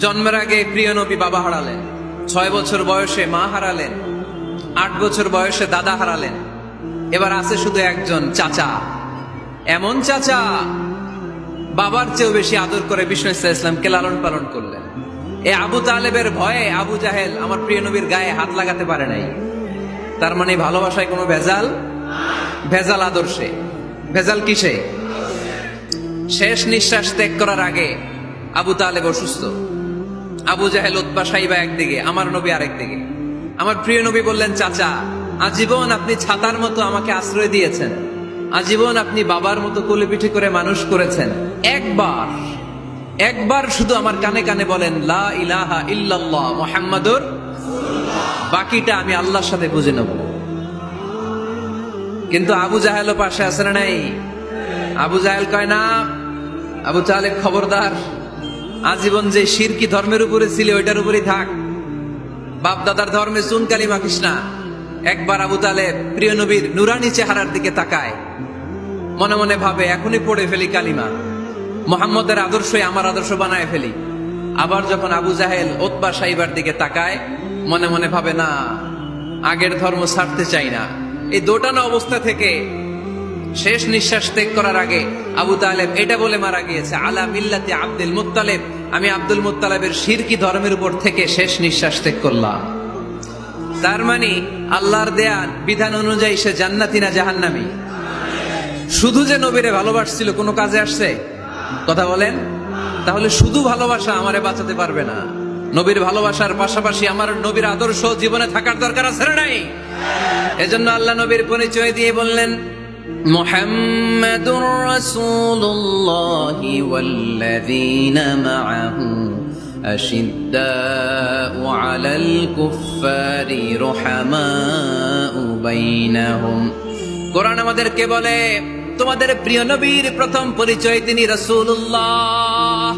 জন্মের আগে প্রিয় নবী বাবা হারালেন, 6 বছর বয়সে মা হারালেন, 8 বছর বয়সে দাদা হারালেন। এবার আছে শুধু একজন চাচা। এমন চাচা বাবার চেয়েও বেশি আদর করে বিষ্ণু ইসলামকে লালন পালন করলেন। এই আবু তালেবের ভয়ে আবু জাহেল আমার প্রিয় নবীর গায়ে হাত লাগাতে পারে নাই। তার মানে ভালোবাসায় কোনো ভেজাল? ভেজাল আদর্শে। ভেজাল কিসে? শেষ নিঃশ্বাস ত্যাগ করার আগে আবু তালেব অসুস্থ। আবু জাহেল উতবা সাইবা একদিকে, আমার নবী আরেকদিকে। আমার প্রিয় নবী বললেন, চাচা, আজীবন আপনি ছাতার মতো আমাকে আশ্রয় দিয়েছেন, আজীবন আপনি বাবার মতো কোলে পিঠে করে মানুষ করেছেন। একবার শুধু আমার কানে কানে বলেন লা ইলাহা ইল্লাল্লাহ মুহাম্মাদুর রাসূলুল্লাহ, বাকিটা আমি আল্লাহর সাথে বুঝে নেব। কিন্তু আবু জাহেলও পাশে আছে না নাই? আবু জাহেল কয় না, আবু তালেব খবরদার, আজীবন যে শিরকি ধর্মের উপরে ছিল ওইটার উপরেই থাক, বাপ দাদার ধর্মে চুন কালিমা কৃষ্ণা। একবার আবু তালেব প্রিয় নবীর নুরানি চেহারার দিকে তাকায়, মনে মনে ভাবে এখনই পড়ে ফেলি কালিমা, মুহাম্মদের আদর্শই আমার আদর্শ বানায় ফেলি। আবার যখন আবু জাহেল উতবা সাইবার দিকে তাকায়, মনে মনে ভাবে না, আগের ধর্ম ছাড়তে চাই না। এই দোটানা অবস্থা থেকে শেষ নিঃশ্বাস ত্যাগ করার আগে আবু তালেব এটা বলে মারা গিয়েছে, আলা মিল্লাতি আব্দুল মুত্তালিব, আমি আব্দুল মুত্তালিবের শিরকি ধর্মের উপর থেকে শেষ নিঃশ্বাস ত্যাগ করলাম। তার মানে আল্লাহর দেয়া বিধান অনুযায়ী সে জান্নাতি না জাহান্নামী? শুধু যে নবীরে ভালোবাসছিল কোনো কাজে আসছে? কথা বলেন। তাহলে শুধু ভালোবাসা আমারে বাঁচাতে পারবে না। নবীর ভালোবাসার পাশাপাশি আমার নবীর আদর্শ জীবনে থাকার দরকার আছে না নাই? এজন্য আল্লাহ নবীর পরিচয় দিয়ে বললেন, মুহাম্মাদুর রাসূলুল্লাহ ওয়াল্লাযীনা মাআহু আশিদ্দাউ আলাল কুফফারি রুহামাউ বাইনাহুম। কোরআন আমাদেরকে বলে তোমাদের প্রিয় নবীর প্রথম পরিচয় তিনি রাসূলুল্লাহ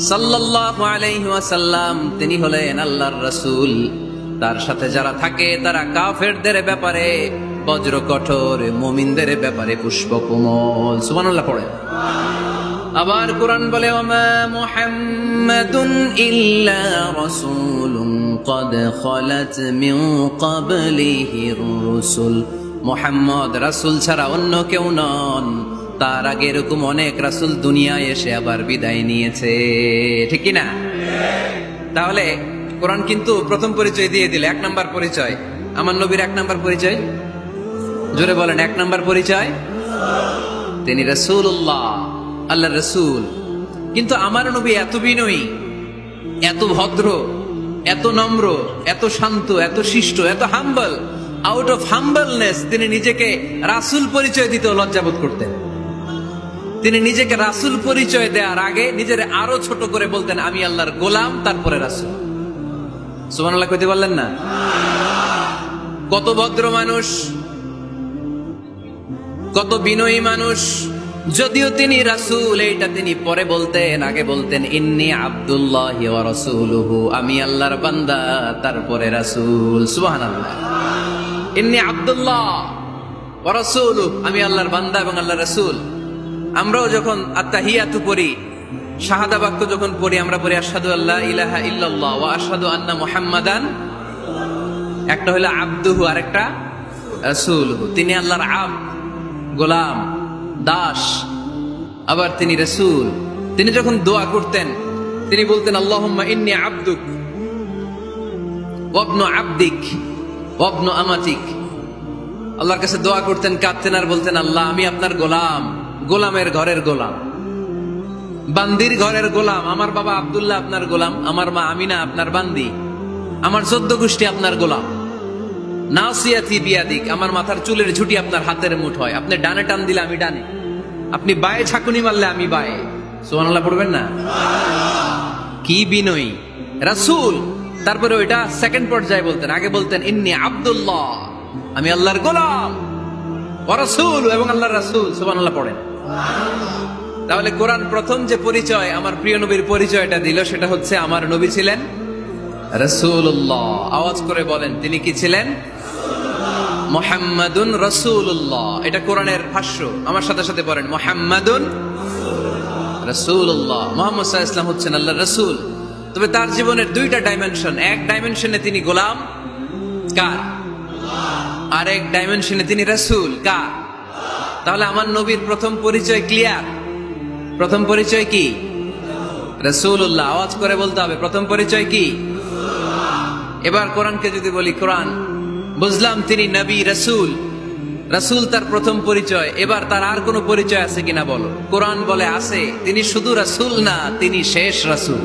সাল্লাল্লাহু আলাইহি ওয়াসাল্লাম। তিনি হলেন আল্লাহর রাসূল। তার সাথে যারা থাকে তারা কাফেরদের ব্যাপারে বজ্র কঠোর, মুমিনদের ব্যাপারে পুষ্পকোমল। সুবহানাল্লাহ পড়ে। আবার কোরআন বলে, ওমা মুহাম্মাদুন ইল্লা রাসূলুন ক্বাদ খালাত মিন ক্বাবলিহির রুসুল। মুহাম্মদ রাসূল ছাড়া অন্য কেউ নন, তার আগে এরকম অনেক রাসূল দুনিয়ায় এসে আবার বিদায় নিয়েছে। ঠিক কি না? তাহলে কোরআন কিন্তু প্রথম পরিচয় দিয়ে দিলে, 1 নাম্বার পরিচয় আমার নবীর। 1 নাম্বার পরিচয় জোরে বলেন, 1 নাম্বার পরিচয় তিনি রাসূলুল্লাহ, আল্লাহর রাসূল। কিন্তু আমার নবী এত বিনয়ী, এত ভদ্র, এত নম্র, এত শান্ত, এত শিষ্ট, এত হাম্বল। আউট অফ হাম্বলনেস তিনি নিজেকে রাসূল পরিচয় দিতে লজ্জাবোধ করতেন। তিনি নিজেকে রাসূল পরিচয় দেওয়ার আগে নিজের আরো ছোট করে বলতেন, আমি আল্লাহর গোলাম, তারপরে রাসূল। সুবহানাল্লাহ কইতে বললেন না? কত ভদ্র মানুষ, কত বিনয়ী মানুষ। যদিও তিনি রাসূল, এইটা তিনি পরে বলতেন, আগে বলতেন ইন্নী আব্দুল্লাহি ওয়া রাসূলুহু, আমি আল্লাহর বান্দা, তারপরে রাসূল। সুবহানাল্লাহ। ইন্নী আব্দুল্লাহ ওয়া রাসূলুহু, আমি আল্লাহর বান্দা এবং আল্লাহর রাসূল। আমরাও যখন আত্তাহিয়াতু পড়ি, শাহাদা বাক্য যখন পড়ি, আমরা পড়ি আশহাদু আল্লা ইলাহা ইল্লাল্লাহ ওয়া আশহাদু আন্না মুহাম্মাদান। একটা হলো আব্দুহু, আরেকটা রাসূলুহু। তিনি আল্লাহর আব্দ, গোলাম, দাস, আবার তিনি রাসূল। তিনি যখন দোয়া করতেন তিনি বলতেন, আল্লাহুম্মা ইন্নী আবদুক ওয়া ইবনু আবদিক ওয়া ইবনু আমাতিক। আল্লাহর কাছে দোয়া করতেন, কাঁদতেন আর বলতেন, আল্লাহ আমি আপনার গোলাম, গোলামের ঘরের গোলাম, বান্দির ঘরের গোলাম। আমার বাবা আব্দুল্লাহ আপনার গোলাম, আমার মা আমিনা আপনার বান্দি, আমার 14 গোষ্ঠী আপনার গোলাম। নাসিয়াতি বিয়াদিক, আমার মাথার চুলের ঝুঁটি আপনার হাতের মুঠোয়। আপনি ডানে টান দিলে আমি ডানে, আপনি বায়ে ছাকুনি মারলে আমি বায়ে। সুবহানাল্লাহ পড়বেন না? কি বিনয়ী রাসূল। তারপরে ওইটা সেকেন্ড পর্যায়ে বলতেন। আগে বলতেন ইন্নী আব্দুল্লাহ, আমি আল্লাহর গোলাম, ওয়া রাসূল, এবং আল্লাহর রাসূল। সুবহানাল্লাহ পড়েন। তাহলে কোরআন প্রথম যে পরিচয় আমার প্রিয় নবীর পরিচয়টা দিল, সেটা হচ্ছে আমার নবী ছিলেন রাসূলুল্লাহ। আওয়াজ করে বলেন, তিনি কি ছিলেন? মুহাম্মাদুন রাসূলুল্লাহ। এটা কোরআনের ভাষ্য। আমার সাথে সাথে পড়েন, মুহাম্মাদুন রাসূলুল্লাহ। মুহাম্মদ সাল্লাল্লাহু আলাইহি ওয়াসাল্লাম হচ্ছেন আল্লাহর রাসূল। তবে তার জীবনের দুইটা ডাইমেনশন। এক ডাইমেনশনে তিনি গোলাম, কার? আর এক ডাইমেনশনে তিনি রাসূল, কার? তাহলে আমার নবীর প্রথম পরিচয় ক্লিয়ার। প্রথম পরিচয় কি? রাসূলুল্লাহ। আওয়াজ করে বলতে হবে, প্রথম পরিচয় কি? এবার কোরআনকে যদি বলি, কোরআন বুঝলাম তিনি নবী, রাসূল। রাসূল তার প্রথম পরিচয়। এবার তার আর কোনো পরিচয় আছে কিনা বলো? কোরআন বলে আছে। তিনি শুধু রাসূল না, তিনি শেষ রাসূল।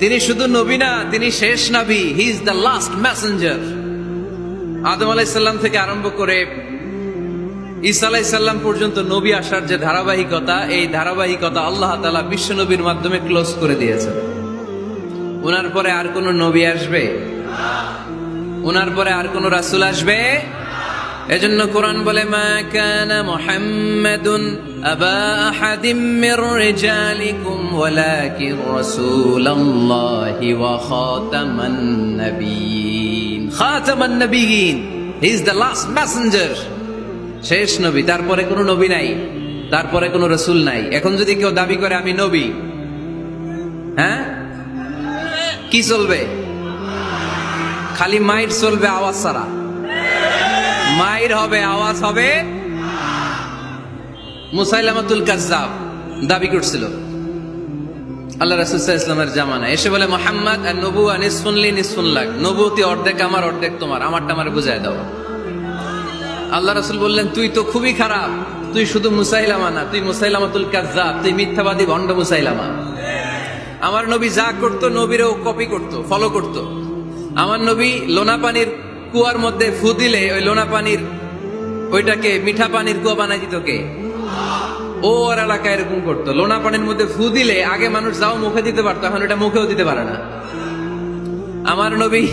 তিনি শুধু নবী না, তিনি শেষ নবী। He is the last messenger. Adam আলাইহিস সালাম থেকে আরম্ভ করে ঈসা আলাইহিস সালাম পর্যন্ত নবী আসার যে ধারাবাহিকতা, এই ধারাবাহিকতা আল্লাহ তাআলা বিশ্ব নবীর মাধ্যমে ক্লোজ করে দিয়েছেন। ওনার পরে আর কোন নবী আসবে? ওনার পরে আর কোন রাসূল আসবে? এজন্য কোরআন বলে, মা কানা মুহাম্মাদুন আবা আহাদিম মির রিজালিকুম ওয়ালাকিন রাসূলুল্লাহি ওয়া খাতামান নাবিয়্যিন। খাতামান নাবিয়্যিন, he is the last messenger, শেষ নবী। তারপরে কোনো নবী নাই, তারপরে কোনো রাসূল নাই। এখন যদি কেউ দাবি করে আমি নবী, হ্যাঁ, কি চলবে? খালি মাইর চলবে, আওয়াজ ছাড়া। মাইর হবে, আওয়াজ হবে। মুসাইলামাতুল কাজ্জাব দাবি করছিল আল্লাহ রাসূল সাল্লাল্লাহু আলাইহি ওয়াসাল্লামের জামানায়, এসে বলে, মুহাম্মদ আর নবুয়া নিসফুন লি নিসফুন লাক। নবুয়তি অর্ধেক আমার, অর্ধেক তোমার, আমারটা আমার বুঝায় দাও। আল্লাহ রাসূল বললেন, তুই তো খুবই খারাপ, তুই শুধু মুসাইলামা না, তুই মুসাইলামাতুল কাজ্জাব, তুই মিথ্যাবাদী ভণ্ড মুসাইলামা। আমার নবী যা করতো নবীরও কপি করতো, ফলো করতো। আমার নবী লোনা পানির কুয়ার মধ্যে ফু দিলে ওই লোনা পানির ওইটাকে মিঠা পানির কুয়া বানাই দিত কে? ও ওর এলাকায় এরকম করতো। লোনা পানির মধ্যে ফু দিলে আগে মানুষ যাও মুখে দিতে পারতো, এখন এটা মুখেও দিতে পারে না। আমার নবী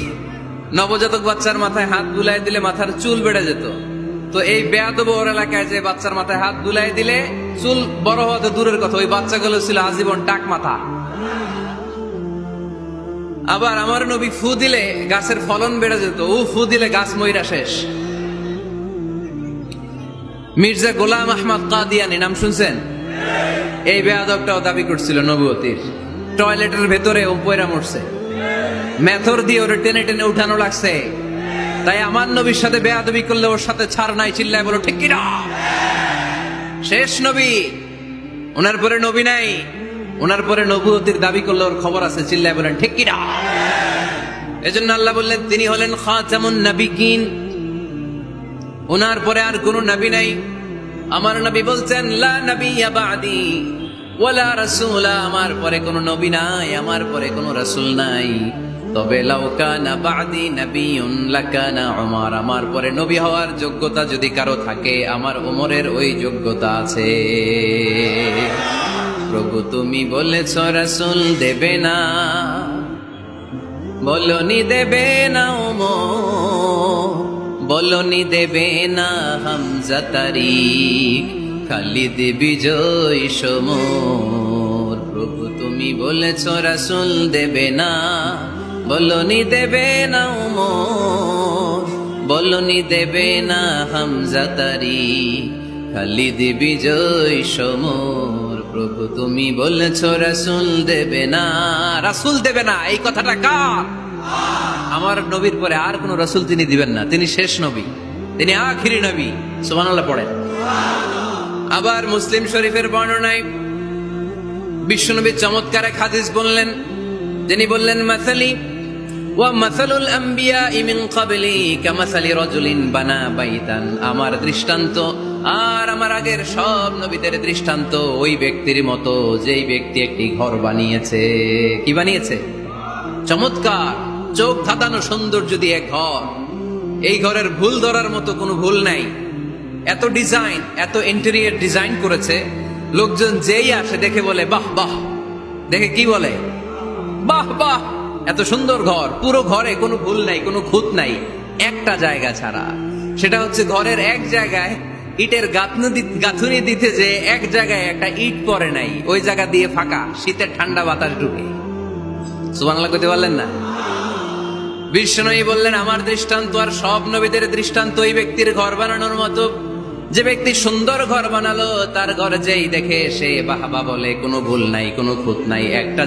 নবজাতক বাচ্চার মাথায় হাত বুলাই দিলে মাথার চুল বেড়ে যেত। তো এই বেয়াদব ওর এলাকায় যে বাচ্চার মাথায় হাত বুলাই দিলে চুল বড় হওয়া তো দূরের কথা, ওই বাচ্চাগুলো ছিল আজীবন টাক মাথা। আবার আমার নবী ফু দিলে গাছের ফলন বেড়ে যেত, ও ফু দিলে গাছ মইরা শেষ। মির্জা গোলাম আহমদ কাদিয়ানি নাম শুনছেন? এই বেয়াদবটাও দাবি করছিল নবুয়তির। টয়লেটের ভেতরে ও পয়রা মরছে, মেথর দিয়ে ওরে টেনে টেনে উঠানো লাগছে। তাই আমার নবীর সাথে বেয়াদবি করলে ওর সাথে ছাড় নাই, চিল্লায় বলো ঠিক কিনা? শেষ নবী, ওনার পরে নবী নাই। ওনার পরে নবুয়তির দাবি করলে ওর খবর আছে, চিল্লায় বলেন ঠিক কিনা? এজন্য আল্লাহ বললেন তিনি হলেন খাতামুন নাবিয়্যিন। ওনার পরে আর কোন নবী নাই। আমার নবী বলছেন, লা নাবিয়্যা বা'দি ওয়ালা রাসূলা। আমার পরে কোন নবী নাই, আমার পরে কোন রাসূল নাই। তবে লাউ কানা বা'দি নাবিয়্যুন লাকানা উমর। আমার পরে নবী হওয়ার যোগ্যতা যদি কারো থাকে, আমার ওমরের ওই যোগ্যতা আছে। প্রভু তুমি বলেছ রাসূল দেবে না, বলনি দেবে না ওমর, বলনি দেবে না হামজা তারিক, খালিদ বিজয় সমর। প্রভু তুমি বলেছ রাসূল দেবে না, বলনি দেবে না ওমর, বলনি দেবে না হামজা তারিক, খালিদ বিজয় সমর। প্রভু তুমি বলেছ রাসূল দেবে না। রাসূল দেবে না, এই কথাটা কার? আমার নবীর পরে আর কোন রাসূল তিনি দিবেন না। তিনি শেষ নবী, তিনি আখিরি নবী। সুবহানাল্লাহ পড়েন। আবার মুসলিম শরীফের বর্ণনায় বিশ্বনবী চমৎকার এক হাদিস বললেন। তিনি বললেন, মাসালি ওয়া মাসালুল আম্বিয়া মিন ক্বাবলি কামাসালি রাজুলিন বানা বাইতান। আমার দৃষ্টান্ত আর আমার আগের সব নবীদের দৃষ্টান্ত ওই ব্যক্তির মতো, যেই ব্যক্তি একটি ঘর বানিয়েছে। কি বানিয়েছে? চমৎকার, চোখ ধাঁধানো সৌন্দর্য দিয়ে এক ঘর। এই ঘরের ভুল ধরার মতো কোনো ভুল নাই। এত ডিজাইন, এত ইন্টেরিয়র ডিজাইন করেছে, লোকজন যেই আসে দেখে বলে বাহ বাহ। দেখে কি বলে? বাহ বাহ, এত সুন্দর ঘর। পুরো ঘরে কোনো ভুল নাই, কোনো খুঁত নাই, একটা জায়গা ছাড়া। সেটা হচ্ছে ঘরের এক জায়গায় ইটের গাঁথুনি দিতে যে এক জায়গায় একটা ইট পড়ে নাই, ওই জায়গা দিয়ে ফাঁকা, শীতের ঠান্ডা বাতাস ঢুকে। সুবহানাল্লাহ কইতে পারলেন না? বিশ্বনবী বললেন, আমার দৃষ্টান্ত আর সব নবীদের দৃষ্টান্ত ওই ব্যক্তির ঘর বানানোর মতো, যে ব্যক্তি সুন্দর ঘর বানালো, তার ঘর যেই দেখে সে বাহবা বলে, কোনো ভুল নাই, কোনো খুঁত নাই, একটা